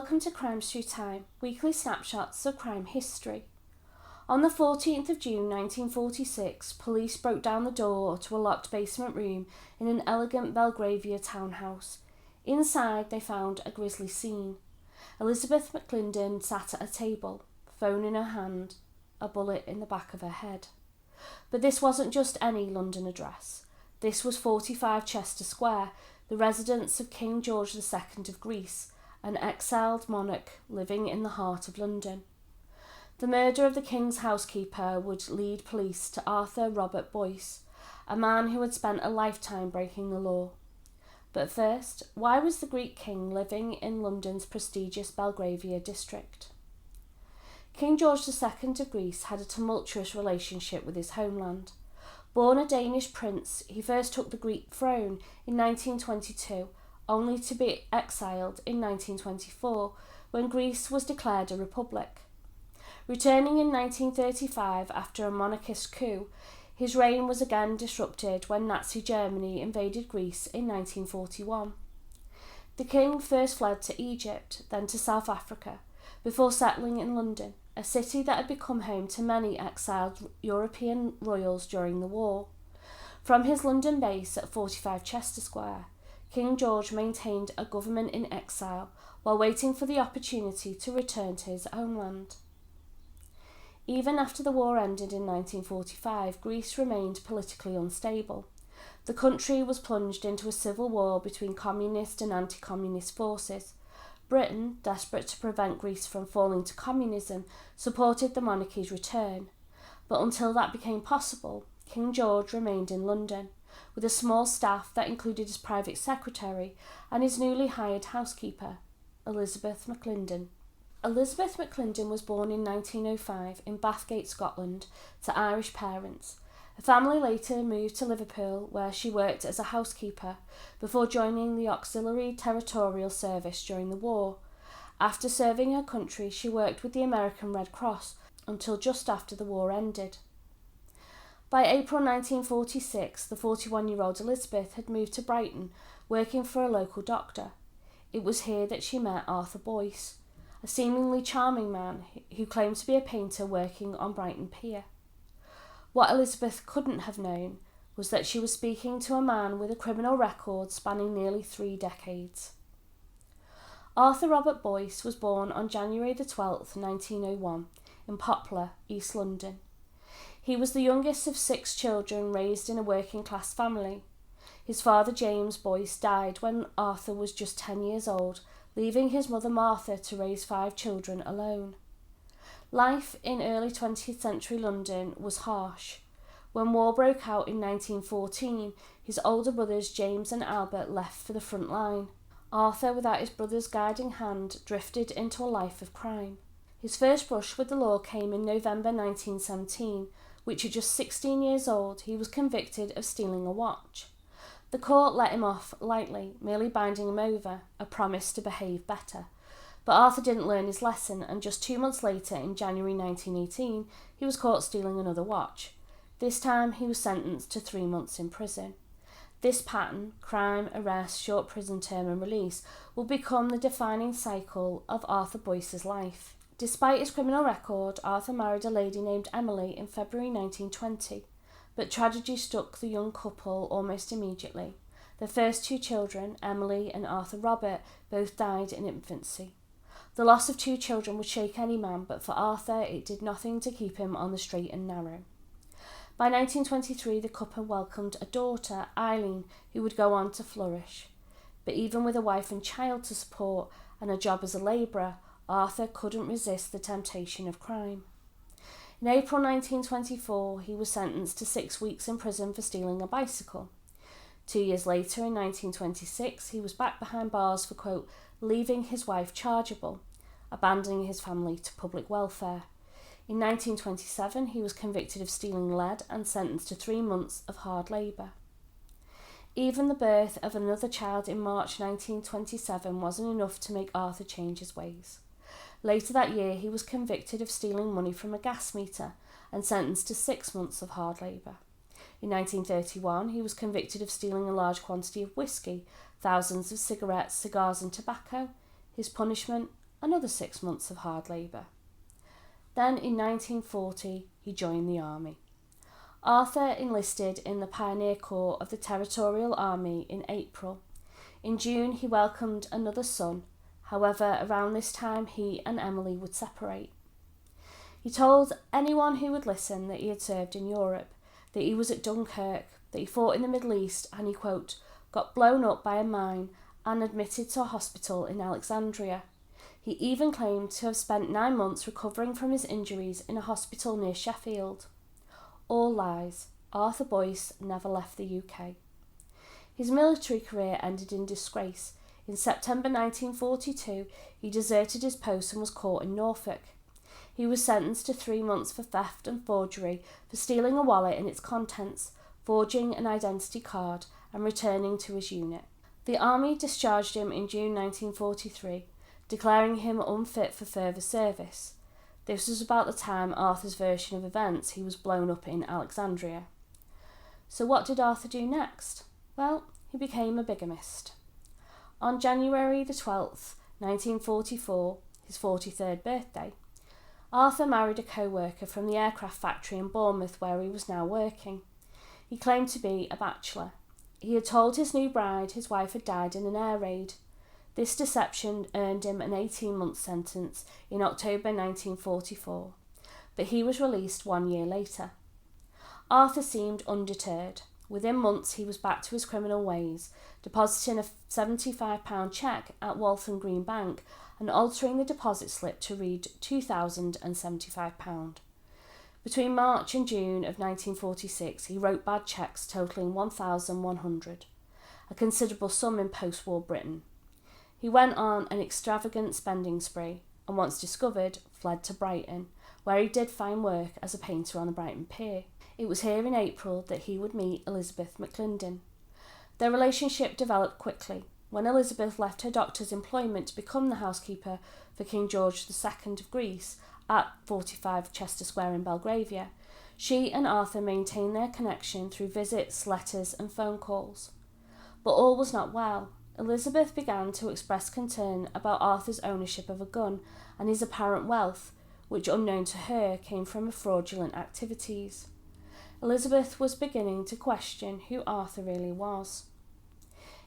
Welcome to Crimes Through Time, weekly snapshots of crime history. On the 14th of June 1946, police broke down the door to a locked basement room in an elegant Belgravia townhouse. Inside, they found a grisly scene. Elizabeth McLindon sat at a table, phone in her hand, a bullet in the back of her head. But this wasn't just any London address. This was 45 Chester Square, the residence of King George II of Greece, an exiled monarch living in the heart of London. The murder of the king's housekeeper would lead police to Arthur Robert Boyce, a man who had spent a lifetime breaking the law. But first, why was the Greek king living in London's prestigious Belgravia district? King George II of Greece had a tumultuous relationship with his homeland. Born a Danish prince, he first took the Greek throne in 1922, only to be exiled in 1924 when Greece was declared a republic. Returning in 1935 after a monarchist coup, his reign was again disrupted when Nazi Germany invaded Greece in 1941. The king first fled to Egypt, then to South Africa, before settling in London, a city that had become home to many exiled European royals during the war. From his London base at 45 Chester Square, King George maintained a government in exile while waiting for the opportunity to return to his homeland. Even after the war ended in 1945, Greece remained politically unstable. The country was plunged into a civil war between communist and anti-communist forces. Britain, desperate to prevent Greece from falling to communism, supported the monarchy's return. But until that became possible, King George remained in London, with a small staff that included his private secretary and his newly hired housekeeper, Elizabeth McLindon. Elizabeth McLindon was born in 1905 in Bathgate, Scotland, to Irish parents. Her family later moved to Liverpool, where she worked as a housekeeper before joining the Auxiliary Territorial Service during the war. After serving her country, she worked with the American Red Cross until just after the war ended. By April 1946, the 41-year-old Elizabeth had moved to Brighton, working for a local doctor. It was here that she met Arthur Boyce, a seemingly charming man who claimed to be a painter working on Brighton Pier. What Elizabeth couldn't have known was that she was speaking to a man with a criminal record spanning nearly 3 decades. Arthur Robert Boyce was born on January the 12th, 1901, in Poplar, East London. He was the youngest of 6 children raised in a working-class family. His father, James Boyce, died when Arthur was just 10 years old, leaving his mother Martha to raise 5 children alone. Life in early 20th century London was harsh. When war broke out in 1914, his older brothers James and Albert left for the front line. Arthur, without his brother's guiding hand, drifted into a life of crime. His first brush with the law came in November 1917, which at just 16 years old, he was convicted of stealing a watch. The court let him off lightly, merely binding him over, a promise to behave better. But Arthur didn't learn his lesson, and just 2 months later, in January 1918, he was caught stealing another watch. This time, he was sentenced to 3 months in prison. This pattern, crime, arrest, short prison term and release, will become the defining cycle of Arthur Boyce's life. Despite his criminal record, Arthur married a lady named Emily in February 1920, but tragedy struck the young couple almost immediately. Their first 2 children, Emily and Arthur Robert, both died in infancy. The loss of 2 children would shake any man, but for Arthur it did nothing to keep him on the straight and narrow. By 1923, the couple welcomed a daughter, Eileen, who would go on to flourish. But even with a wife and child to support and a job as a labourer, Arthur couldn't resist the temptation of crime. In April 1924, he was sentenced to 6 weeks in prison for stealing a bicycle. 2 years later, in 1926, he was back behind bars for, quote, leaving his wife chargeable, abandoning his family to public welfare. In 1927, he was convicted of stealing lead and sentenced to 3 months of hard labour. Even the birth of another child in March 1927 wasn't enough to make Arthur change his ways. Later that year, he was convicted of stealing money from a gas meter and sentenced to 6 months of hard labour. In 1931, he was convicted of stealing a large quantity of whiskey, thousands of cigarettes, cigars and tobacco. His punishment, another 6 months of hard labour. Then in 1940 he joined the army. Arthur enlisted in the Pioneer Corps of the Territorial Army in April. In June he welcomed another son. However, around this time he and Emily would separate. He told anyone who would listen that he had served in Europe, that he was at Dunkirk, that he fought in the Middle East and he, quote, got blown up by a mine and admitted to a hospital in Alexandria. He even claimed to have spent 9 months recovering from his injuries in a hospital near Sheffield. All lies. Arthur Boyce never left the UK. His military career ended in disgrace. In September 1942, he deserted his post and was caught in Norfolk. He was sentenced to 3 months for theft and forgery for stealing a wallet and its contents, forging an identity card, and returning to his unit. The army discharged him in June 1943, declaring him unfit for further service. This was about the time Arthur's version of events he was blown up in Alexandria. So what did Arthur do next? Well, he became a bigamist. On January the 12th, 1944, his 43rd birthday, Arthur married a co-worker from the aircraft factory in Bournemouth where he was now working. He claimed to be a bachelor. He had told his new bride his wife had died in an air raid. This deception earned him an 18-month sentence in October 1944, but he was released 1 year later. Arthur seemed undeterred. Within months he was back to his criminal ways, depositing a £75 cheque at Waltham Green Bank and altering the deposit slip to read £2,075. Between March and June of 1946 he wrote bad cheques totalling £1,100, a considerable sum in post-war Britain. He went on an extravagant spending spree and, once discovered, fled to Brighton, where he did fine work as a painter on the Brighton Pier. It was here in April that he would meet Elizabeth McLindon. Their relationship developed quickly. When Elizabeth left her doctor's employment to become the housekeeper for King George II of Greece at 45 Chester Square in Belgravia, she and Arthur maintained their connection through visits, letters and phone calls. But all was not well. Elizabeth began to express concern about Arthur's ownership of a gun and his apparent wealth, which, unknown to her, came from fraudulent activities. Elizabeth was beginning to question who Arthur really was.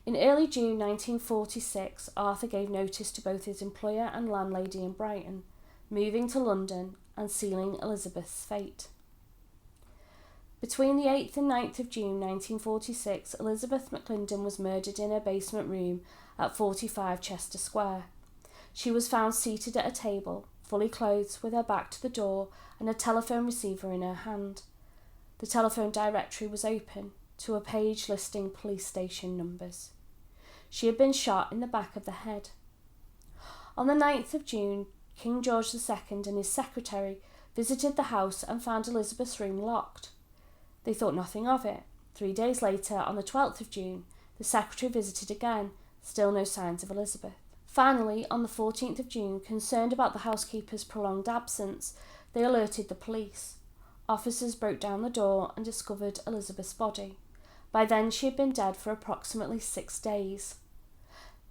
In early June 1946, Arthur gave notice to both his employer and landlady in Brighton, moving to London and sealing Elizabeth's fate. Between the 8th and 9th of June 1946, Elizabeth McLindon was murdered in her basement room at 45 Chester Square. She was found seated at a table, fully clothed, with her back to the door and a telephone receiver in her hand. The telephone directory was open to a page listing police station numbers. She had been shot in the back of the head. On the 9th of June, King George II and his secretary visited the house and found Elizabeth's room locked. They thought nothing of it. 3 days later, on the 12th of June, the secretary visited again, still no signs of Elizabeth. Finally, on the 14th of June, concerned about the housekeeper's prolonged absence, they alerted the police. Officers broke down the door and discovered Elizabeth's body. By then she had been dead for approximately 6 days.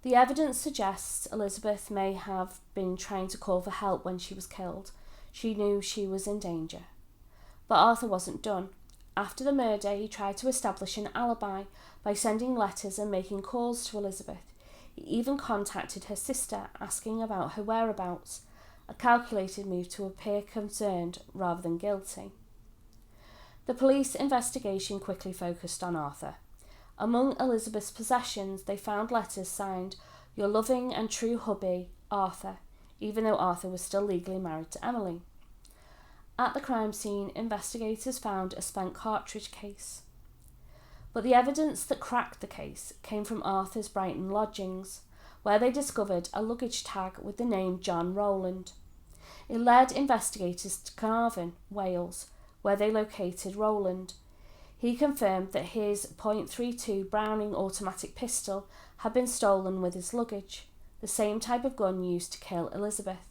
The evidence suggests Elizabeth may have been trying to call for help when she was killed. She knew she was in danger. But Arthur wasn't done. After the murder, he tried to establish an alibi by sending letters and making calls to Elizabeth. He even contacted her sister, asking about her whereabouts, a calculated move to appear concerned rather than guilty. The police investigation quickly focused on Arthur. Among Elizabeth's possessions, they found letters signed, "Your loving and true hubby, Arthur," even though Arthur was still legally married to Emily. At the crime scene, investigators found a spent cartridge case. But the evidence that cracked the case came from Arthur's Brighton lodgings, where they discovered a luggage tag with the name John Rowland. It led investigators to Carnarvon, Wales, where they located Rowland. He confirmed that his .32 Browning automatic pistol had been stolen with his luggage, the same type of gun used to kill Elizabeth.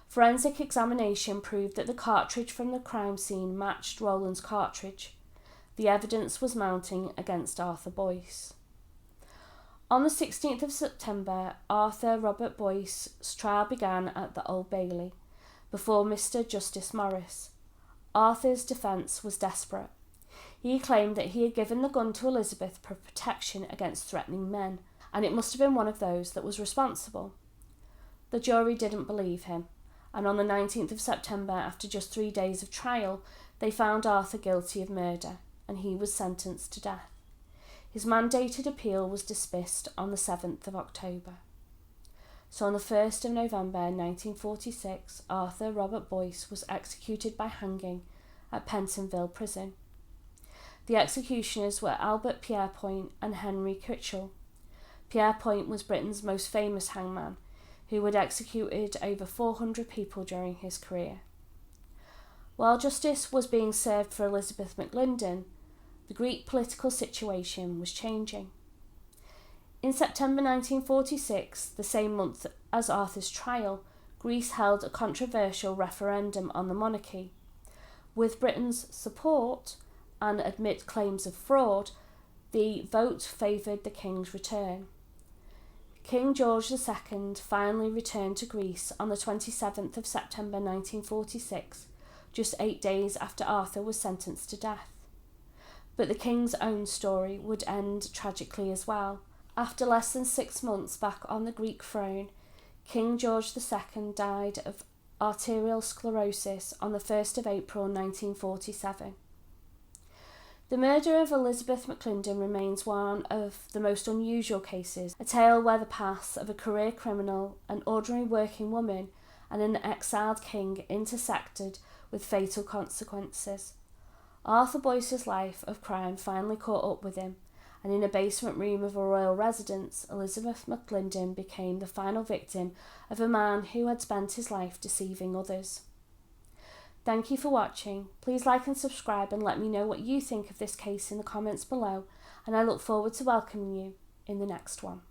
Forensic examination proved that the cartridge from the crime scene matched Rowland's cartridge. The evidence was mounting against Arthur Boyce. On the 16th of September, Arthur Robert Boyce's trial began at the Old Bailey, before Mr. Justice Morris. Arthur's defence was desperate. He claimed that he had given the gun to Elizabeth for protection against threatening men, and it must have been one of those that was responsible. The jury didn't believe him, and on the 19th of September, after just 3 days of trial, they found Arthur guilty of murder, and he was sentenced to death. His mandated appeal was dismissed on the 7th of October. So on the 1st of November 1946, Arthur Robert Boyce was executed by hanging at Pentonville Prison. The executioners were Albert Pierrepoint and Henry Kitchell. Pierrepoint was Britain's most famous hangman, who had executed over 400 people during his career. While justice was being served for Elizabeth McLindon, the Greek political situation was changing. In September 1946, the same month as Arthur's trial, Greece held a controversial referendum on the monarchy. With Britain's support and amid claims of fraud, the vote favoured the king's return. King George II finally returned to Greece on the 27th of September 1946, just 8 days after Arthur was sentenced to death. But the king's own story would end tragically as well. After less than 6 months back on the Greek throne, King George II died of arterial sclerosis on the 1st of April 1947. The murder of Elizabeth McLindon remains one of the most unusual cases, a tale where the paths of a career criminal, an ordinary working woman, and an exiled king intersected with fatal consequences. Arthur Boyce's life of crime finally caught up with him, and in a basement room of a royal residence, Elizabeth McLindon became the final victim of a man who had spent his life deceiving others. Thank you for watching. Please like and subscribe and let me know what you think of this case in the comments below, and I look forward to welcoming you in the next one.